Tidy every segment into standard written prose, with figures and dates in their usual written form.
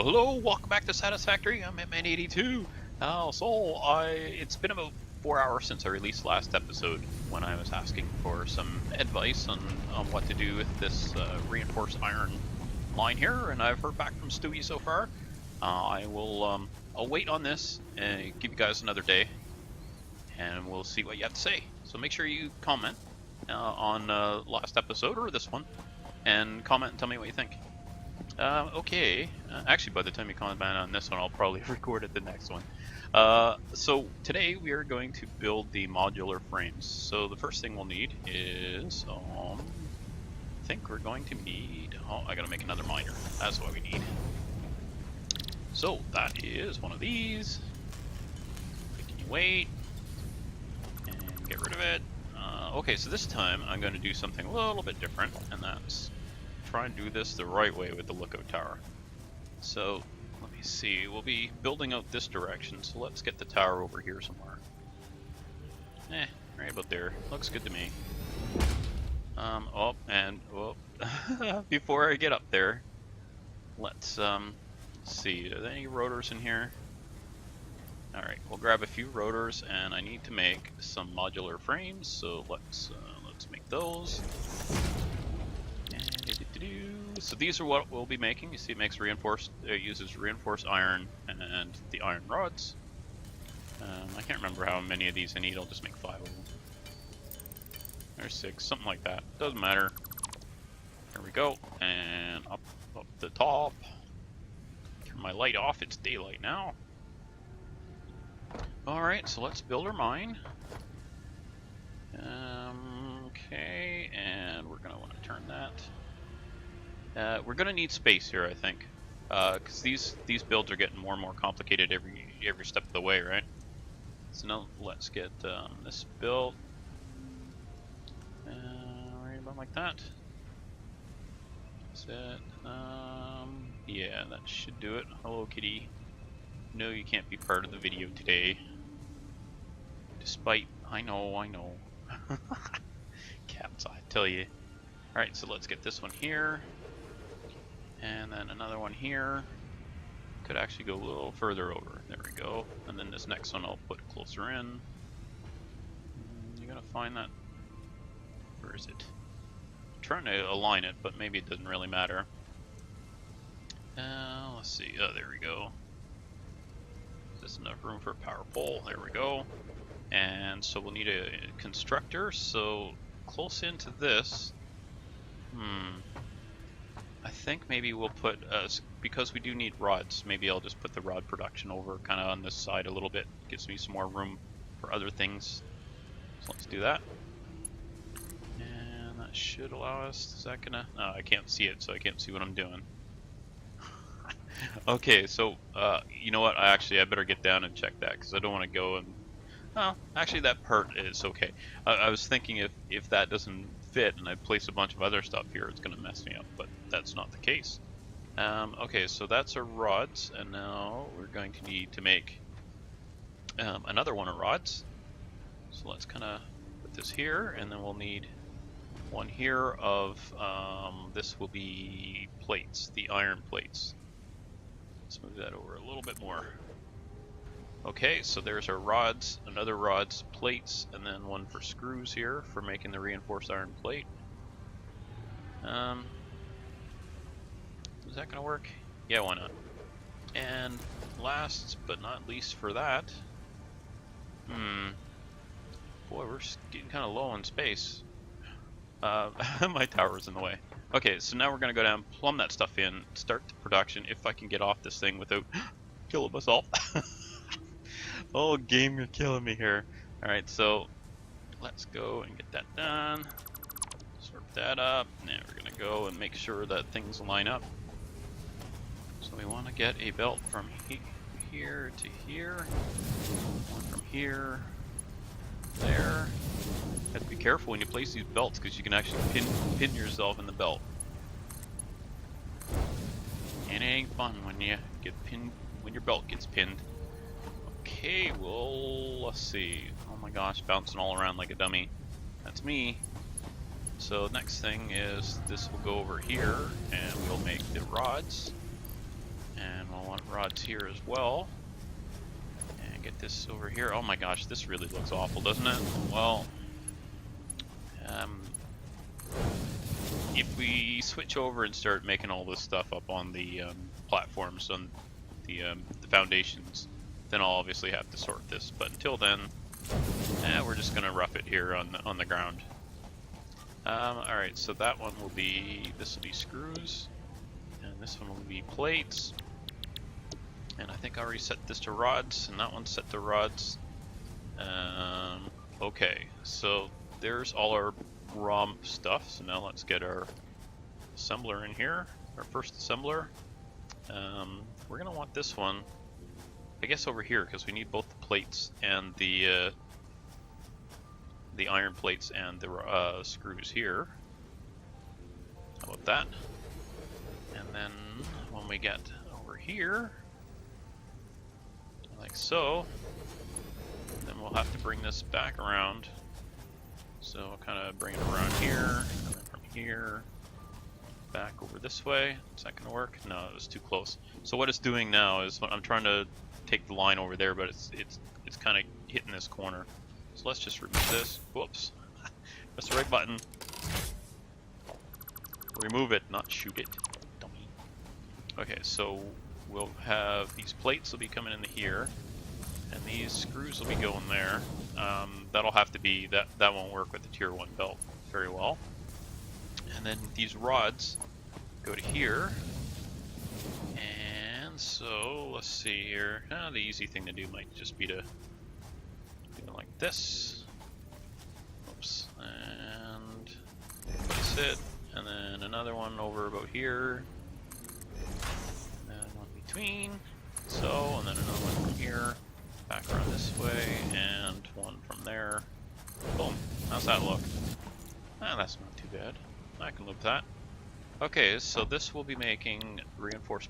Hello, welcome back to Satisfactory. I'm at Man 82. It's been about 4 hours since I released last episode when I was asking for some advice on what to do with this reinforced iron line here, and I've heard back from Stewie so far. I'll wait on this and give you guys another day, and we'll see what you have to say. So make sure you comment on last episode or this one, and comment and tell me what you think. Okay. Actually, by the time you comment on this one, I'll probably have recorded the next one. So today we are going to build the modular frames. So the first thing we'll need is, I think we're going to need, I gotta make another miner. That's what we need. So that is one of these. Can you wait? And get rid of it. Okay, so this time I'm going to do something a little bit different, and that's try and do this the right way with the lookout tower. So let me see, we'll be building out this direction, so let's get the tower over here somewhere. Right about there. Looks good to me. Before I get up there, let's see, are there any rotors in here? Alright, we'll grab a few rotors, and I need to make some modular frames, so let's make those. So these are what we'll be making. You see it makes uses reinforced iron and the iron rods. I can't remember how many of these I need, I'll just make 5 of them. Or 6, something like that. Doesn't matter. There we go. And up the top. Turn my light off, it's daylight now. Alright, so let's build our mine. Okay, and we're going to want to turn that. We're gonna need space here, I think, because these builds are getting more and more complicated every step of the way, right? So now let's get this built right about like that. That's it. Yeah, that should do it. Hello, kitty. No, you can't be part of the video today. Despite, I know. Cats, I tell you. All right, so let's get this one here. And then another one here. Could actually go a little further over. There we go. And then this next one I'll put closer in. You're gonna find that. Where is it? I'm trying to align it, but maybe it doesn't really matter. Let's see. Oh, there we go. Is this enough room for a power pole? There we go. And so we'll need a constructor. So close into this. I think maybe we'll put, because we do need rods, maybe I'll just put the rod production over kind of on this side a little bit. Gives me some more room for other things. So let's do that. And that should allow us, is that gonna, no, I can't see it, so I can't see what I'm doing. Okay, so, you know what, I better get down and check that, because I don't want to go and, well, actually that part is okay. I was thinking if that doesn't fit and I place a bunch of other stuff here, it's going to mess me up, but that's not the case. Okay, so that's our rods, and now we're going to need to make another one of rods. So let's kind of put this here, and then we'll need one here of, this will be plates, the iron plates. Let's move that over a little bit more. Okay, so there's our rods, another rods, plates, and then one for screws here for making the reinforced iron plate. Is that gonna work? Yeah, why not? And last but not least for that, boy, we're getting kind of low on space. My tower's in the way. Okay, so now we're gonna go down, plumb that stuff in, start the production if I can get off this thing without killing myself. Oh, game, you're killing me here. Alright, so let's go and get that done. Sort that up. Now we're going to go and make sure that things line up. So we want to get a belt from here to here. One from here. There. Have to be careful when you place these belts because you can actually pin yourself in the belt. It ain't fun when you get pinned, when your belt gets pinned. Okay, well, let's see. Oh my gosh, bouncing all around like a dummy. That's me. So next thing is this will go over here, and we'll make the rods. And we'll I want rods here as well. And get this over here. Oh my gosh, this really looks awful, doesn't it? Well, if we switch over and start making all this stuff up on the platforms, on the foundations, then I'll obviously have to sort this. But until then, we're just gonna rough it here on the ground. All right, so that one will be, this will be screws, and this one will be plates. And I think I already set this to rods, and that one's set to rods. Okay, so there's all our raw stuff. So now let's get our assembler in here, our first assembler. We're gonna want this one, I guess, over here because we need both the plates and the iron plates and the screws here. How about that? And then when we get over here, like so, then we'll have to bring this back around. So we'll kind of bring it around here, and then from here back over this way. Is that going to work? No, it was too close. So what it's doing now is I'm trying to take the line over there, but it's kind of hitting this corner. So let's just remove this. Whoops. That's the right button. Remove it, not shoot it. Dummy. Okay, so we'll have these plates will be coming in here, and these screws will be going there. That'll have to be, that won't work with the tier 1 belt very well. And then these rods go to here. And so let's see here. The easy thing to do might just be to do it like this. Oops. And place it. And then another one over about here. And one between. So, and then another one from here. Back around this way. And one from there. Boom. How's that look? That's not too bad. I can live with that. Okay, so this will be making reinforced,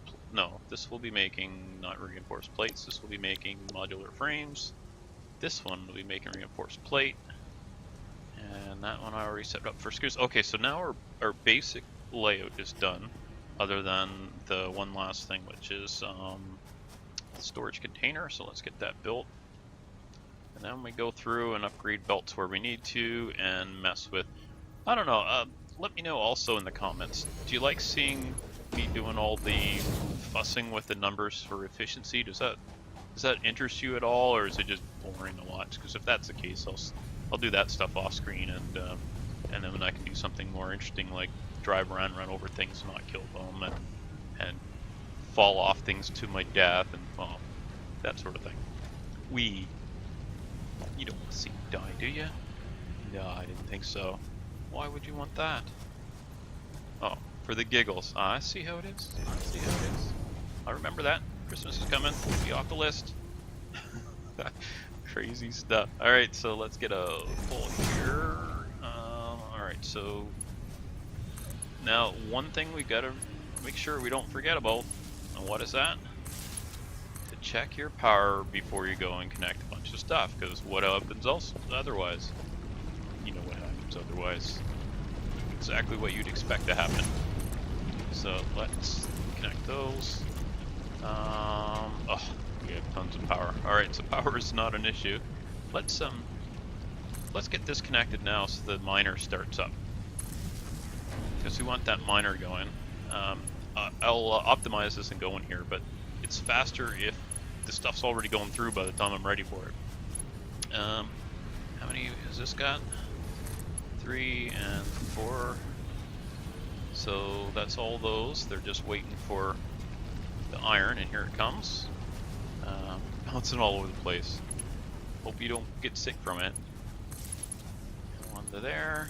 this will be making not reinforced plates, this will be making modular frames. This one will be making reinforced plate. And that one I already set up for screws. Okay, so now our basic layout is done, other than the one last thing, which is the storage container. So let's get that built. And then we go through and upgrade belts where we need to and mess with, I don't know, let me know also in the comments, do you like seeing me doing all the fussing with the numbers for efficiency? Does that interest you at all, or is it just boring to watch? Because if that's the case, I'll do that stuff off screen, and then I can do something more interesting like drive around, run over things, not kill them, and fall off things to my death, and well, that sort of thing. You don't want to see me die, do you? No, I didn't think so. Why would you want that? Oh, for the giggles. I see how it is. I see how it is. I remember that. Christmas is coming. Be off the list. Crazy stuff. Alright, so let's get a pull here. Alright, so now one thing we gotta make sure we don't forget about. And what is that? To check your power before you go and connect a bunch of stuff. Because what happens else otherwise? You know what happens otherwise. Exactly what you'd expect to happen. So let's connect those. Oh, we have tons of power. Alright, so power is not an issue. Let's get this connected now so the miner starts up. Because we want that miner going. I'll optimize this and go in here, but it's faster if the stuff's already going through by the time I'm ready for it. How many has this got? 3 and 4. So that's all those. They're just waiting for the iron, and here it comes. Bouncing all over the place. Hope you don't get sick from it. One to there.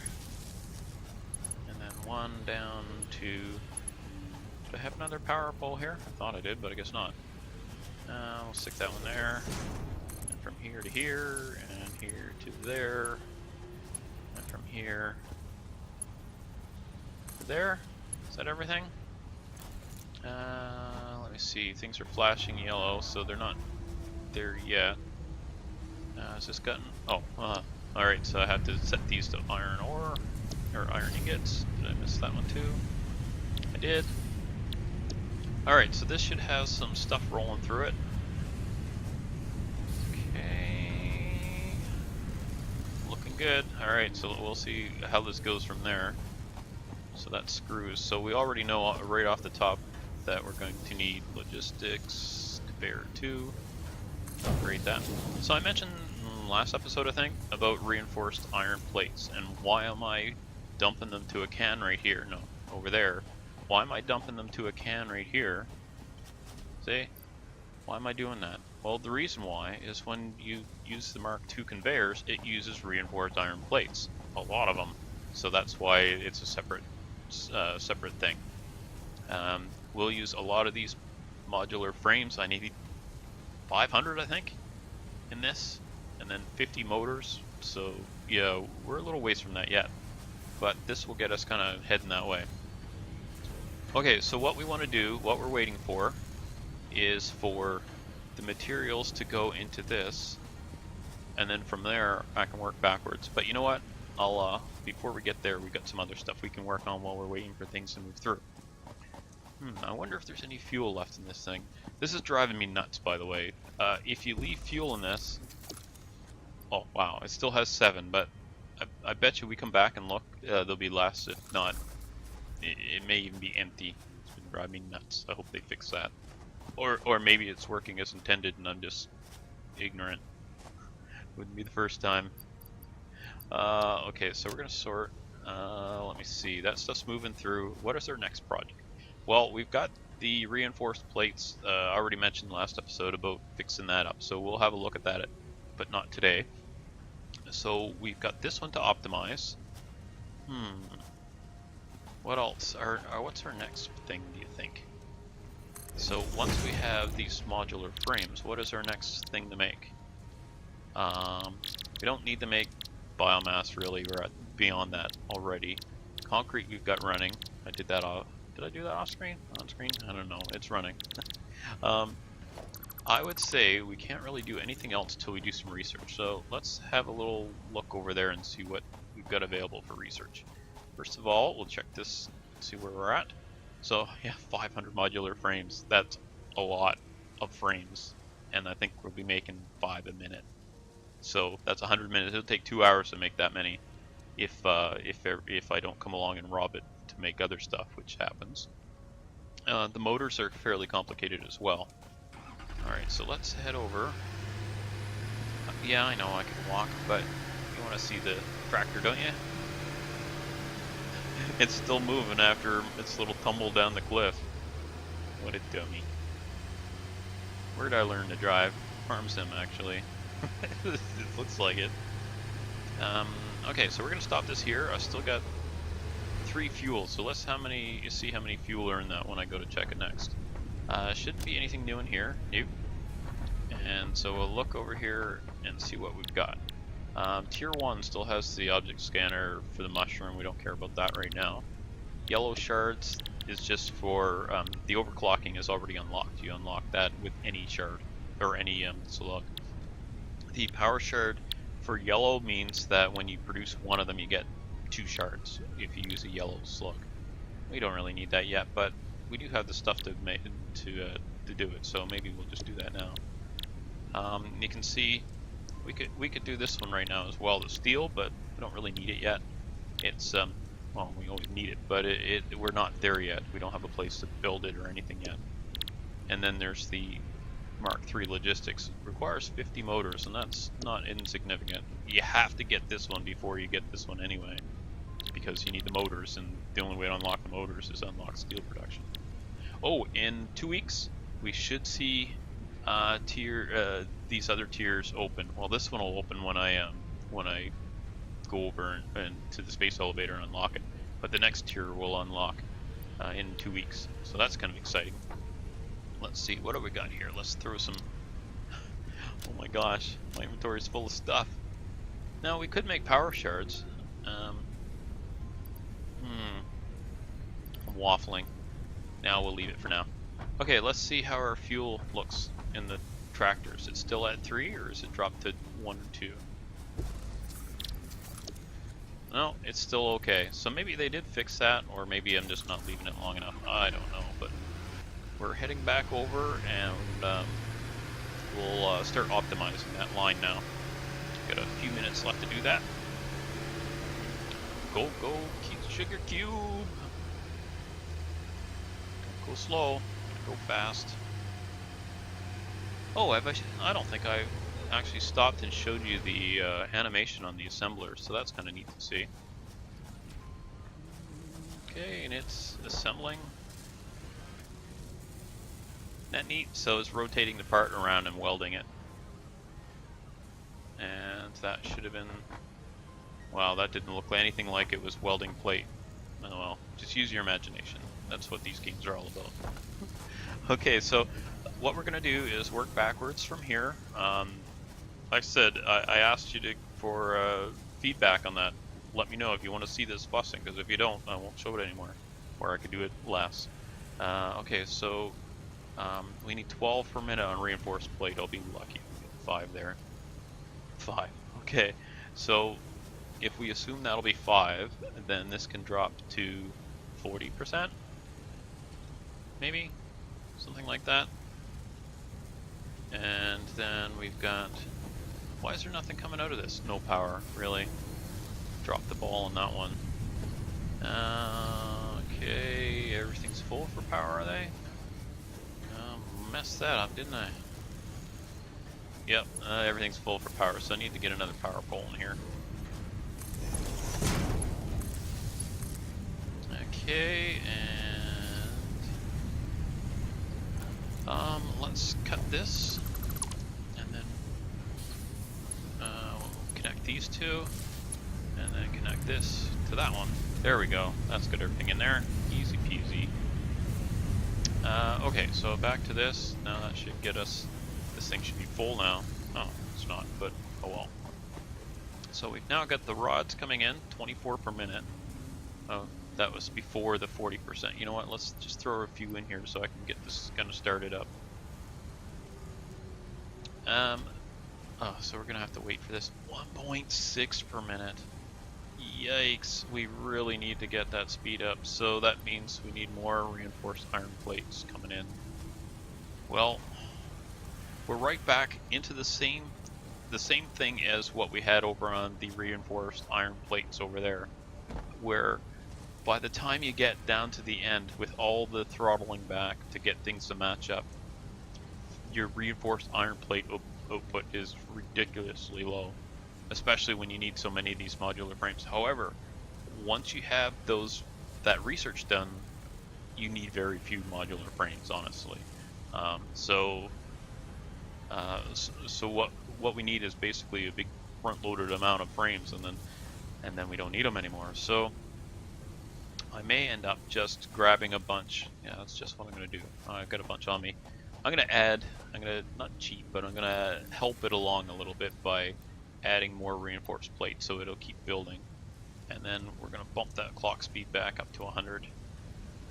And then one down to... Do I have another power pole here? I thought I did, but I guess not. We'll stick that one there. And from here to here, and here to there. And from here to there. Is that everything? Let me see. Things are flashing yellow, so they're not there yet. Is this gotten? Oh, alright, so I have to set these to iron ore, or iron ingots. Did I miss that one too? I did. Alright, so this should have some stuff rolling through it. Okay. Looking good. Alright, so we'll see how this goes from there. So that screws. So we already know right off the top that we're going to need logistics, conveyor 2, upgrade that. So I mentioned last episode, I think, about reinforced iron plates, and why am I dumping them to a can right here? No, over there. Why am I dumping them to a can right here? See? Why am I doing that? Well, the reason why is when you use the Mark II conveyors, it uses reinforced iron plates. A lot of them. So that's why it's a separate thing. We'll use a lot of these modular frames. I need 500, I think, in this, and then 50 motors. So yeah, we're a little ways from that yet, but this will get us kind of heading that way. Okay, so what we want to do, what we're waiting for, is for the materials to go into this, and then from there I can work backwards. But you know what? I'll before we get there, we've got some other stuff we can work on while we're waiting for things to move through. I wonder if there's any fuel left in this thing. This is driving me nuts, by the way. If you leave fuel in this... Oh, wow, it still has 7, but I bet you we come back and look, there'll be less. If not, it may even be empty. It's been driving me nuts. I hope they fix that. Or maybe it's working as intended and I'm just ignorant. Wouldn't be the first time. Okay, so we're going to sort. Let me see. That stuff's moving through. What is our next project? Well, we've got the reinforced plates. I already mentioned last episode about fixing that up, so we'll have a look at that, but not today. So we've got this one to optimize. What else? What's our next thing, do you think? So once we have these modular frames, what is our next thing to make? We don't need to make biomass, really. We're beyond that already. Concrete we've got running. I did that off. Did I do that off screen? On screen? I don't know. It's running. I would say we can't really do anything else until we do some research. So let's have a little look over there and see what we've got available for research. First of all, we'll check this, see where we're at. So yeah, 500 modular frames. That's a lot of frames, and I think we'll be making 5 a minute. So that's 100 minutes. It'll take 2 hours to make that many, if I don't come along and rob it to make other stuff, which happens. The motors are fairly complicated as well. Alright, so let's head over. Yeah, I know I can walk, but you want to see the tractor, don't you? It's still moving after its little tumble down the cliff. What a dummy. Where did I learn to drive? Farm sim, actually. It looks like it. Okay, so we're gonna stop this here. I still got 3 fuel, so let's see how many fuel are in that when I go to check it next. Shouldn't be anything new in here. Nope. And so we'll look over here and see what we've got. Tier 1 still has the object scanner for the mushroom. We don't care about that right now. Yellow shards is just for the overclocking is already unlocked. You unlock that with any shard or any slug. The power shard for yellow means that when you produce one of them, you get 2 shards if you use a yellow slug. We don't really need that yet, but we do have the stuff to do it, so maybe we'll just do that now. You can see we could do this one right now as well, the steel, but we don't really need it yet. It's well, we always need it, but we're not there yet. We don't have a place to build it or anything yet. And then there's the Mark III logistics. It requires 50 motors, and that's not insignificant. You have to get this one before you get this one anyway, because you need the motors, and the only way to unlock the motors is unlock steel production. Oh, in 2 weeks we should see these other tiers open. Well, this one will open when I go over and to the space elevator and unlock it. But the next tier will unlock in 2 weeks, so that's kind of exciting. Let's see, what do we got here? Let's throw some... Oh my gosh, my inventory is full of stuff. Now, we could make power shards. I'm waffling. Now we'll leave it for now. Okay, let's see how our fuel looks in the tractors. It's still at 3, or is it dropped to 1 or 2? No, it's still okay. So maybe they did fix that, or maybe I'm just not leaving it long enough. I don't know, but we're heading back over, and we'll start optimizing that line now. Got a few minutes left to do that. Go, sugar cube! Don't go slow, go fast. Oh, I don't think I actually stopped and showed you the animation on the assembler, so that's kind of neat to see. Okay, and it's assembling. That neat. So it's rotating the part around and welding it. And that should have been... Wow, that didn't look anything like it was welding plate. Oh well, just use your imagination. That's what these games are all about. Okay, so what we're going to do is work backwards from here. Like I said, I asked you for feedback on that. Let me know if you want to see this fussing, because if you don't, I won't show it anymore. Or I could do it less. Okay, so we need 12 per minute on reinforced plate. I'll be lucky. 5 there. 5. Okay, so if we assume that'll be 5, then this can drop to 40%? Maybe? Something like that. And then we've got... Why is there nothing coming out of this? No power, really. Drop the ball on that one. Okay, everything's full for power, are they? Messed that up, didn't I? Yep, everything's full for power, so I need to get another power pole in here. Okay, and let's cut this, and then we'll connect these two, and then connect this to that one. There we go. That's got everything in there. Easy peasy. Okay, so back to this. Now that should get us... This thing should be full now. Oh, it's not, but oh well. So we've now got the rods coming in, 24 per minute. Oh, that was before the 40%. You know what, let's just throw a few in here so I can get this kind of started up. Oh, so we're gonna have to wait for this. 1.6 per minute. Yikes, we really need to get that speed up. So that means we need more reinforced iron plates coming in. Well, we're right back into the same thing as what we had over on the reinforced iron plates over there, where by the time you get down to the end with all the throttling back to get things to match up, your reinforced iron plate output is ridiculously low, especially when you need so many of these modular frames. However, once you have that research done, you need very few modular frames, honestly. So what we need is basically a big front-loaded amount of frames, and then we don't need them anymore. So I may end up just grabbing a bunch. Yeah, that's just what I'm gonna do. I've got a bunch on me. I'm gonna not cheat, but I'm gonna help it along a little bit by adding more reinforced plates, so it'll keep building. And then we're gonna bump that clock speed back up to 100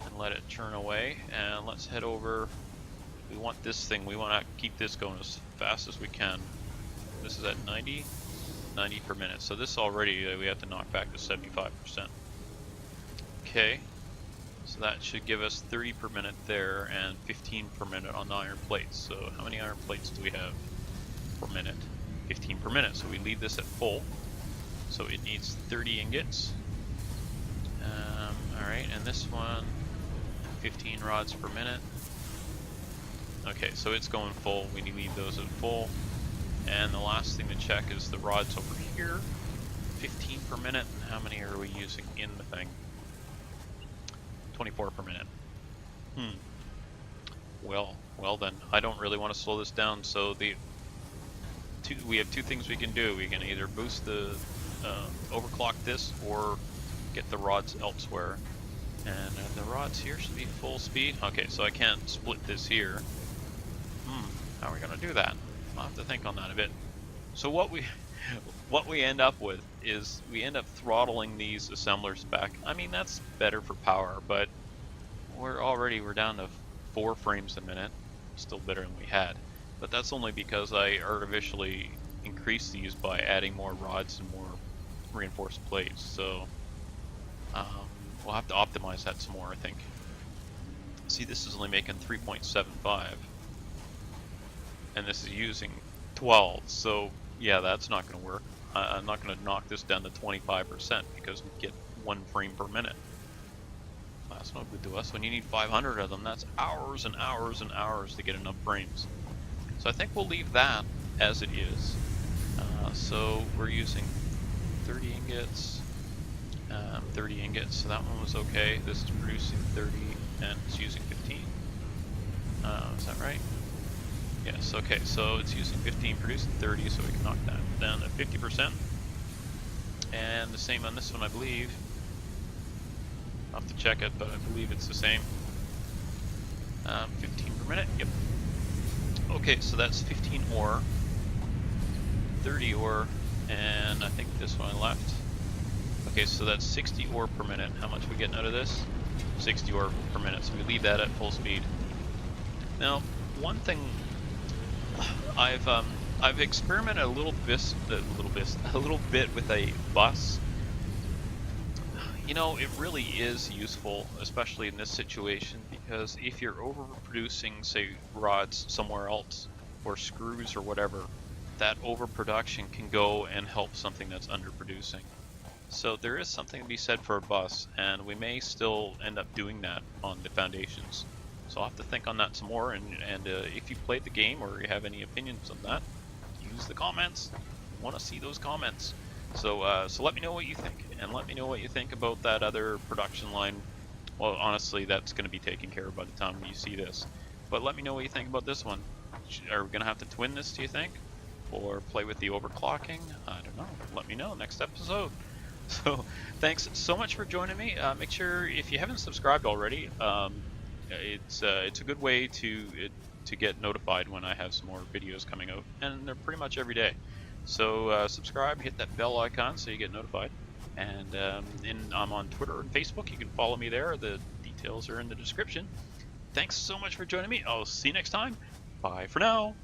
and let it churn away. And let's head over. We want this thing, we want to keep this going as fast as we can. This is at 90 per minute. So this already we have to knock back to 75%. Okay, so that should give us 30 per minute there and 15 per minute on the iron plates. So how many iron plates do we have per minute? 15 per minute. So we leave this at full. So it needs 30 ingots. Alright, and this one, 15 rods per minute. Okay, so it's going full. We need to leave those at full. And the last thing to check is the rods over here. 15 per minute. How many are we using in the thing? 24 per minute. Well then, I don't really want to slow this down. So we have two things we can do. We can either boost the overclock this or get the rods elsewhere. And the rods here should be full speed. Okay, so I can't split this here. How are we gonna do that? I'll have to think on that a bit. So what we end up with is we end up throttling these assemblers back. I mean, that's better for power, but we're down to 4 frames a minute. Still better than we had. But that's only because I artificially increased these by adding more rods and more reinforced plates. So we'll have to optimize that some more, I think. See, this is only making 3.75, and this is using 12. So yeah, that's not going to work. I'm not going to knock this down to 25% because we get 1 frame per minute. That's no good to us. When you need 500 of them, that's hours and hours and hours to get enough frames. So I think we'll leave that as it is. So we're using 30 ingots, 30 ingots, so that one was okay. This is producing 30 and it's using 15. Is that right? Yes, okay, so it's using 15, producing 30, so we can knock that down to 50%. And the same on this one, I believe. I'll have to check it, but I believe it's the same. 15 per minute, yep. Okay, so that's 15 ore, 30 ore, and I think this one left. Okay, so that's 60 ore per minute. How much are we getting out of this? 60 ore per minute, so we leave that at full speed. Now, one thing I've experimented a little bit with a bus. You know, it really is useful, especially in this situation, because if you're overproducing, say, rods somewhere else, or screws or whatever, that overproduction can go and help something that's underproducing. So there is something to be said for a bus, and we may still end up doing that on the foundations. So I'll have to think on that some more, and if you played the game or you have any opinions on that, use the comments. I want to see those comments. So so let me know what you think, and let me know what you think about that other production line. Well, honestly, that's going to be taken care of by the time you see this. But let me know what you think about this one. Are we going to have to twin this, do you think? Or play with the overclocking? I don't know. Let me know next episode. So thanks so much for joining me. Make sure, if you haven't subscribed already, it's a good way to get notified when I have some more videos coming out, and they're pretty much every day. So subscribe, hit that bell icon so you get notified. And I'm on Twitter and Facebook. You can follow me there. The details are in the description. Thanks so much for joining me. I'll see you next time. Bye for now.